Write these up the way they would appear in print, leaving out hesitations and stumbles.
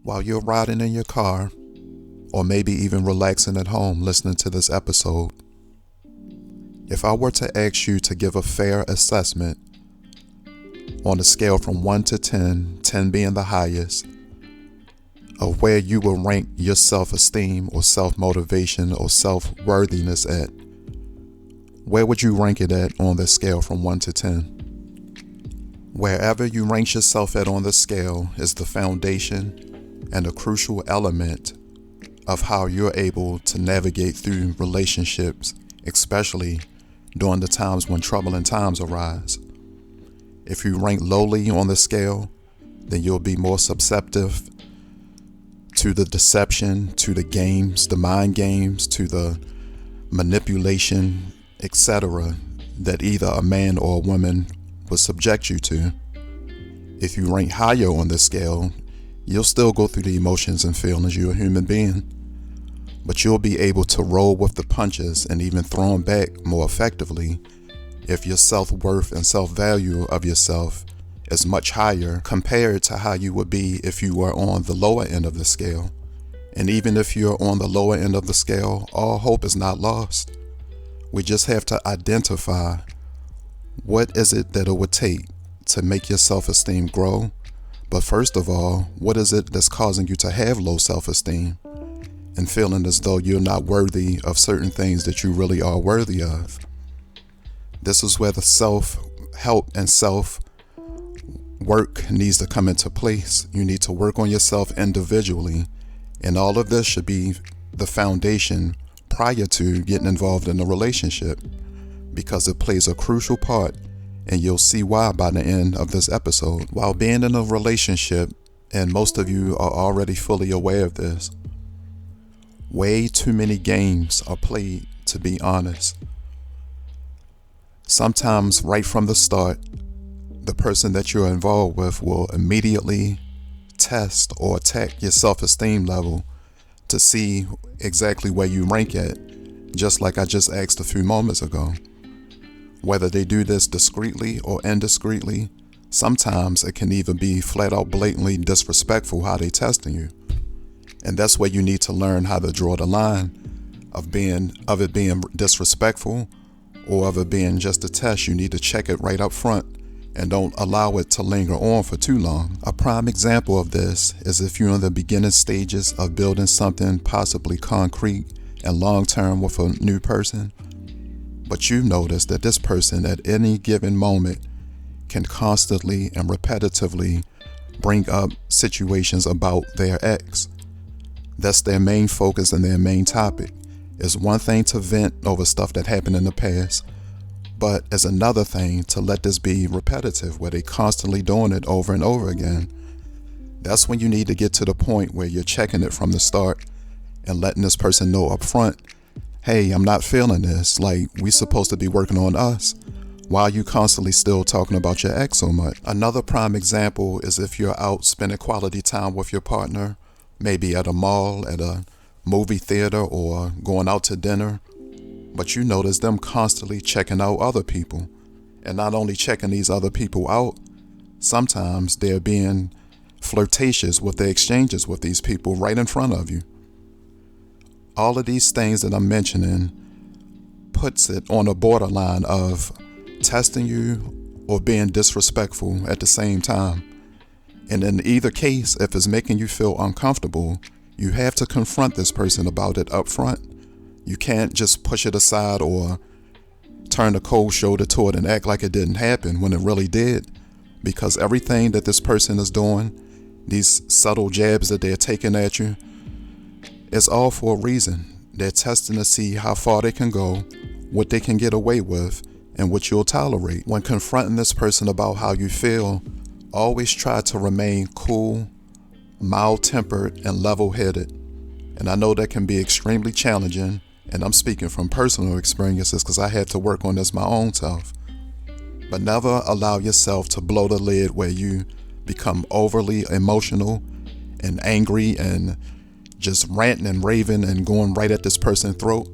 While you're riding in your car, or maybe even relaxing at home listening to this episode, if I were to ask you to give a fair assessment on a scale from 1 to 10, 10 being the highest, of where you will rank your self-esteem or self-motivation or self-worthiness at, where would you rank it at on the scale from 1 to 10? Wherever you rank yourself at on the scale is the foundation and a crucial element of how you're able to navigate through relationships, especially during the times when troubling times arise. If you rank lowly on the scale, then you'll be more susceptible to the deception, to the games, the mind games, to the manipulation, etc., that either a man or a woman will subject you to. If you rank higher on the scale, you'll still go through the emotions and feelings. You're a human being, but you'll be able to roll with the punches and even throw them back more effectively if your self-worth and self-value of yourself is much higher compared to how you would be if you were on the lower end of the scale. And even if you're on the lower end of the scale, all hope is not lost. We just have to identify what is it that it would take to make your self-esteem grow. But first of all, what is it that's causing you to have low self-esteem and feeling as though you're not worthy of certain things that you really are worthy of? This is where the self-help and self-work needs to come into place. You need to work on yourself individually, and all of this should be the foundation prior to getting involved in a relationship, because it plays a crucial part, and you'll see why by the end of this episode. While being in a relationship, and most of you are already fully aware of this, way too many games are played, to be honest. Sometimes right from the start, the person that you're involved with will immediately test or attack your self-esteem level to see exactly where you rank at, just like I just asked a few moments ago. Whether they do this discreetly or indiscreetly, sometimes it can even be flat out blatantly disrespectful how they testing you. And that's where you need to learn how to draw the line of it being disrespectful or of it being just a test. You need to check it right up front and don't allow it to linger on for too long. A prime example of this is if you're in the beginning stages of building something possibly concrete and long-term with a new person, but you notice that this person at any given moment can constantly and repetitively bring up situations about their ex. That's their main focus and their main topic. It's one thing to vent over stuff that happened in the past, but it's another thing to let this be repetitive, where they constantly doing it over and over again. That's when you need to get to the point where you're checking it from the start and letting this person know up front, hey, I'm not feeling this. Like, we supposed to be working on us. Why are you constantly still talking about your ex so much? Another prime example is if you're out spending quality time with your partner, maybe at a mall, at a movie theater, or going out to dinner, but you notice them constantly checking out other people. And not only checking these other people out, sometimes they're being flirtatious with their exchanges with these people right in front of you. All of these things that I'm mentioning puts it on a borderline of testing you or being disrespectful at the same time. And in either case, if it's making you feel uncomfortable, you have to confront this person about it up front. You can't just push it aside or turn a cold shoulder to it and act like it didn't happen when it really did. Because everything that this person is doing, these subtle jabs that they're taking at you, it's all for a reason. They're testing to see how far they can go, what they can get away with, and what you'll tolerate. When confronting this person about how you feel, always try to remain cool, mild-tempered, and level-headed. And I know that can be extremely challenging, and I'm speaking from personal experiences because I had to work on this my own self. But never allow yourself to blow the lid where you become overly emotional and angry and just ranting and raving and going right at this person's throat.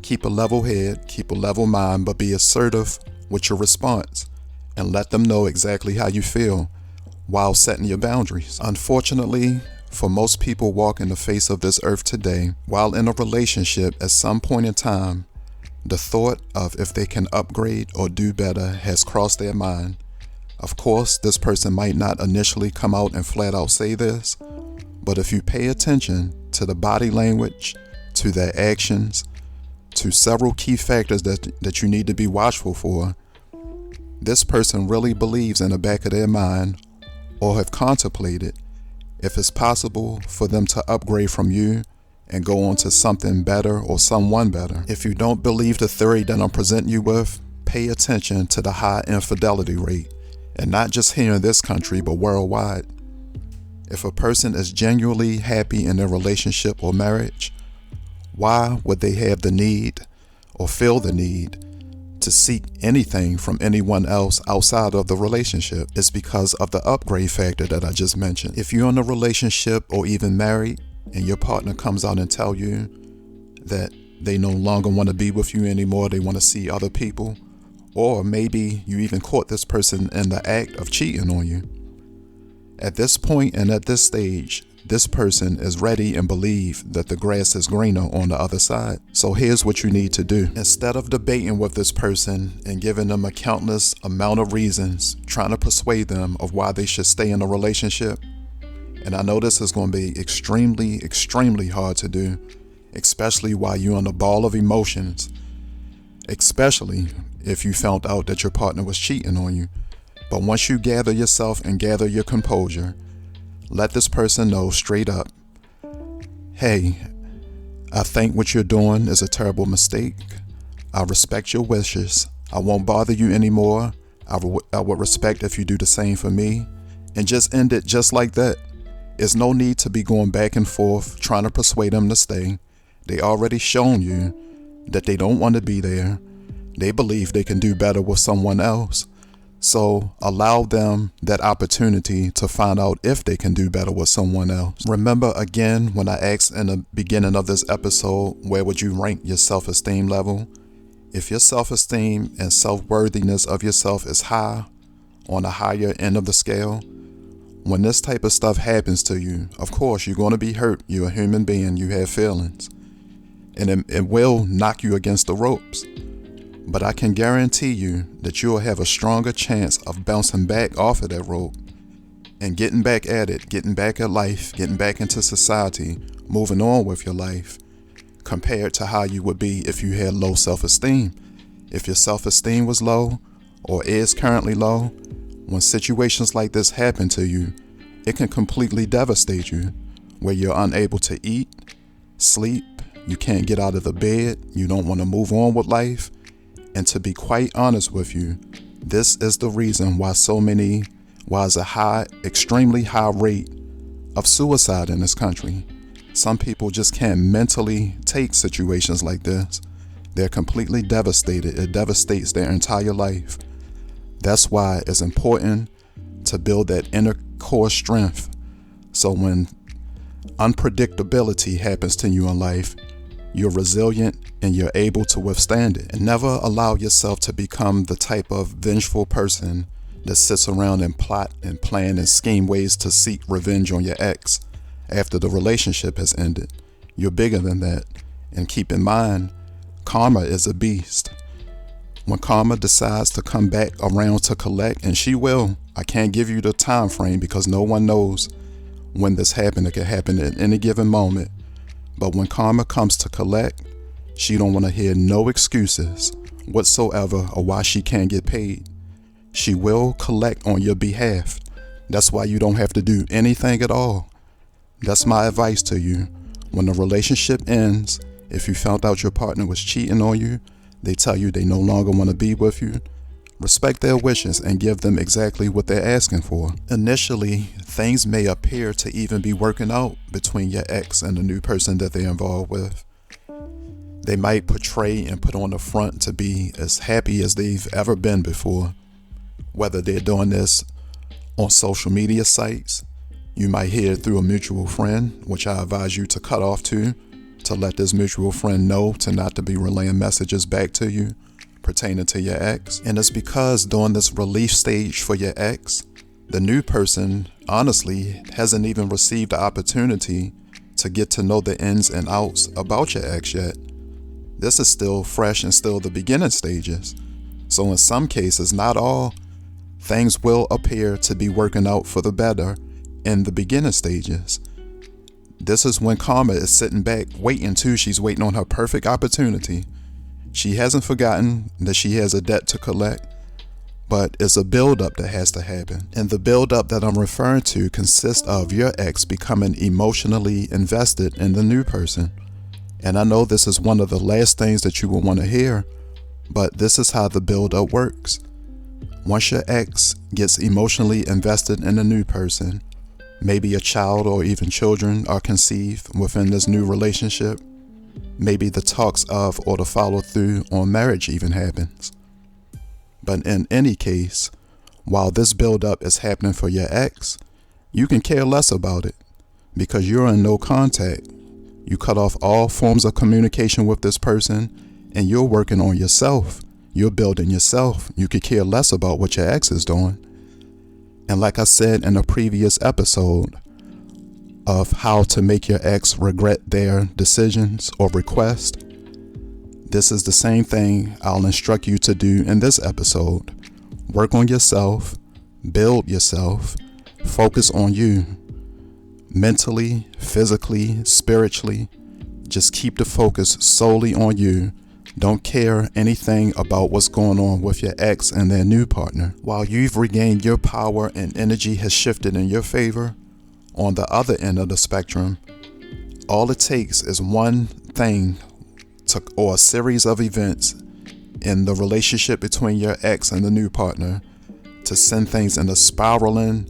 Keep a level head, keep a level mind, but be assertive with your response and let them know exactly how you feel while setting your boundaries. Unfortunately, For most people walking the face of this earth today, while in a relationship at some point in time, the thought of if they can upgrade or do better has crossed their mind. Of course, this person might not initially come out and flat out say this, but if you pay attention to the body language, to their actions, to several key factors that you need to be watchful for, this person really believes in the back of their mind or have contemplated if it's possible for them to upgrade from you and go on to something better or someone better. If you don't believe the theory that I'm presenting you with, pay attention to the high infidelity rate, and not just here in this country, but worldwide. If a person is genuinely happy in their relationship or marriage, why would they have the need or feel the need to seek anything from anyone else outside of the relationship? It's because of the upgrade factor that I just mentioned. If you're in a relationship or even married and your partner comes out and tell you that they no longer want to be with you anymore, they want to see other people, or maybe you even caught this person in the act of cheating on you. At this point and at this stage, this person is ready and believe that the grass is greener on the other side. So here's what you need to do. Instead of debating with this person and giving them a countless amount of reasons, trying to persuade them of why they should stay in a relationship, and I know this is going to be extremely, extremely hard to do, especially while you're on a ball of emotions, especially if you found out that your partner was cheating on you. But once you gather yourself and gather your composure, let this person know straight up, hey, I think what you're doing is a terrible mistake. I respect your wishes. I won't bother you anymore. I would respect if you do the same for me. And just end it just like that. There's no need to be going back and forth trying to persuade them to stay. They already shown you that they don't want to be there. They believe they can do better with someone else. So allow them that opportunity to find out if they can do better with someone else. Remember again when I asked in the beginning of this episode, where would you rank your self-esteem level? If your self-esteem and self-worthiness of yourself is high, on the higher end of the scale, when this type of stuff happens to you, of course you're going to be hurt. You're a human being, you have feelings, and it will knock you against the ropes. But I can guarantee you that you will have a stronger chance of bouncing back off of that rope and getting back at it, getting back at life, getting back into society, moving on with your life, compared to how you would be if you had low self-esteem. If your self-esteem was low or is currently low, when situations like this happen to you, it can completely devastate you, where you're unable to eat, sleep, you can't get out of the bed, you don't want to move on with life. And to be quite honest with you, this is the reason why it's a extremely high rate of suicide in this country. Some people just can't mentally take situations like this. They're completely devastated. It devastates their entire life. That's why it's important to build that inner core strength. So when unpredictability happens to you in life, you're resilient and you're able to withstand it. And never allow yourself to become the type of vengeful person that sits around and plot and plan and scheme ways to seek revenge on your ex after the relationship has ended. You're bigger than that. And keep in mind, karma is a beast. When karma decides to come back around to collect, and she will, I can't give you the time frame because no one knows when this happened. It could happen at any given moment. But when karma comes to collect, she don't want to hear no excuses whatsoever of why she can't get paid. She will collect on your behalf. That's why you don't have to do anything at all. That's my advice to you. When the relationship ends, if you found out your partner was cheating on you, they tell you they no longer want to be with you, respect their wishes and give them exactly what they're asking for. Initially, things may appear to even be working out between your ex and the new person that they're involved with. They might portray and put on the front to be as happy as they've ever been before. Whether they're doing this on social media sites, you might hear it through a mutual friend, which I advise you to cut off to let this mutual friend know to not to be relaying messages back to you pertaining to your ex. And it's because during this relief stage for your ex, The new person, honestly, hasn't even received the opportunity to get to know the ins and outs about your ex yet. This is still fresh and still the beginning stages. So in some cases, not all, things will appear to be working out for the better in the beginning stages. This is when karma is sitting back waiting too. She's waiting on her perfect opportunity. She hasn't forgotten that she has a debt to collect, but it's a buildup that has to happen. And the buildup that I'm referring to consists of your ex becoming emotionally invested in the new person. And I know this is one of the last things that you will want to hear, but this is how the buildup works. Once your ex gets emotionally invested in a new person, maybe a child or even children are conceived within this new relationship. Maybe the talks of or the follow through on marriage even happens. But in any case, while this buildup is happening for your ex, you can care less about it because you're in no contact. You cut off all forms of communication with this person and you're working on yourself. You're building yourself. You could care less about what your ex is doing. And like I said in a previous episode of how to make your ex regret their decisions or requests, this is the same thing I'll instruct you to do in this episode. Work on yourself, build yourself, focus on you. Mentally, physically, spiritually, just keep the focus solely on you. Don't care anything about what's going on with your ex and their new partner. While you've regained your power and energy has shifted in your favor, on the other end of the spectrum, all it takes is one thing or a series of events in the relationship between your ex and the new partner to send things in a spiraling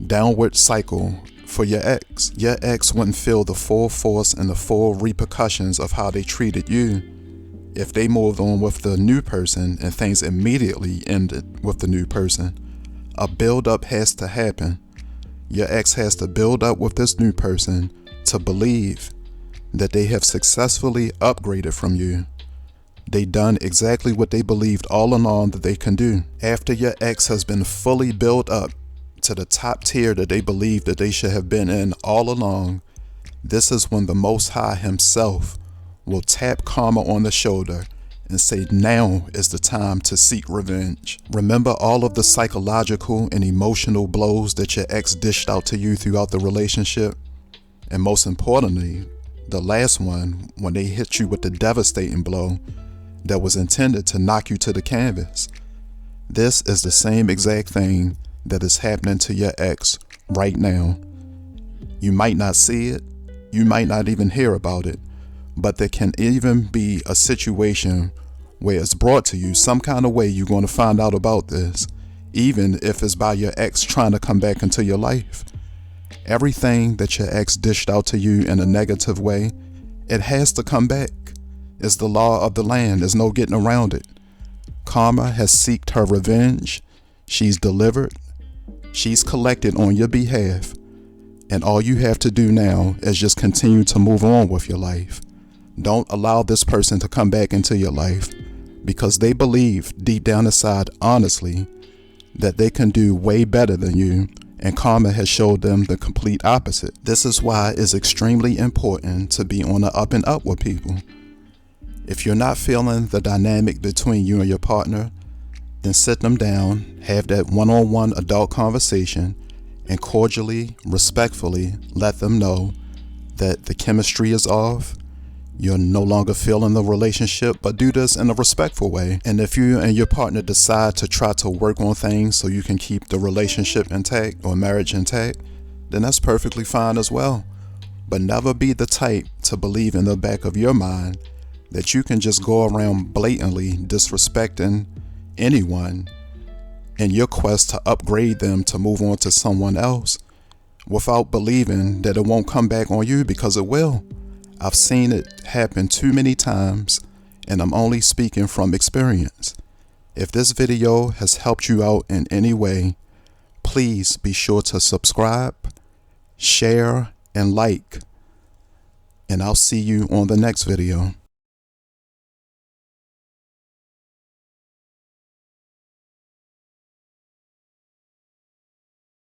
downward cycle for your ex. Your ex wouldn't feel the full force and the full repercussions of how they treated you if they moved on with the new person and things immediately ended with the new person. A build-up has to happen. Your ex has to build up with this new person to believe that they have successfully upgraded from you. They done exactly what they believed all along that they can do. After your ex has been fully built up to the top tier that they believed that they should have been in all along, this is when the Most High himself will tap karma on the shoulder and say, now is the time to seek revenge. Remember all of the psychological and emotional blows that your ex dished out to you throughout the relationship? And most importantly, the last one, when they hit you with the devastating blow that was intended to knock you to the canvas. This is the same exact thing that is happening to your ex right now. You might not see it, you might not even hear about it, but there can even be a situation where it's brought to you some kind of way you're going to find out about this, even if it's by your ex trying to come back into your life. Everything that your ex dished out to you in a negative way, it has to come back. It's the law of the land. There's no getting around it. Karma has sought her revenge. She's delivered. She's collected on your behalf. And all you have to do now is just continue to move on with your life. Don't allow this person to come back into your life because they believe deep down inside, honestly, that they can do way better than you, and karma has showed them the complete opposite. This is why it's extremely important to be on the up and up with people. If you're not feeling the dynamic between you and your partner, then sit them down, have that one-on-one adult conversation, and cordially, respectfully let them know that the chemistry is off. You're no longer feeling the relationship, but do this in a respectful way. And if you and your partner decide to try to work on things so you can keep the relationship intact or marriage intact, then that's perfectly fine as well. But never be the type to believe in the back of your mind that you can just go around blatantly disrespecting anyone in your quest to upgrade them to move on to someone else without believing that it won't come back on you, because it will. I've seen it happen too many times, and I'm only speaking from experience. If this video has helped you out in any way, please be sure to subscribe, share, and like, and I'll see you on the next video.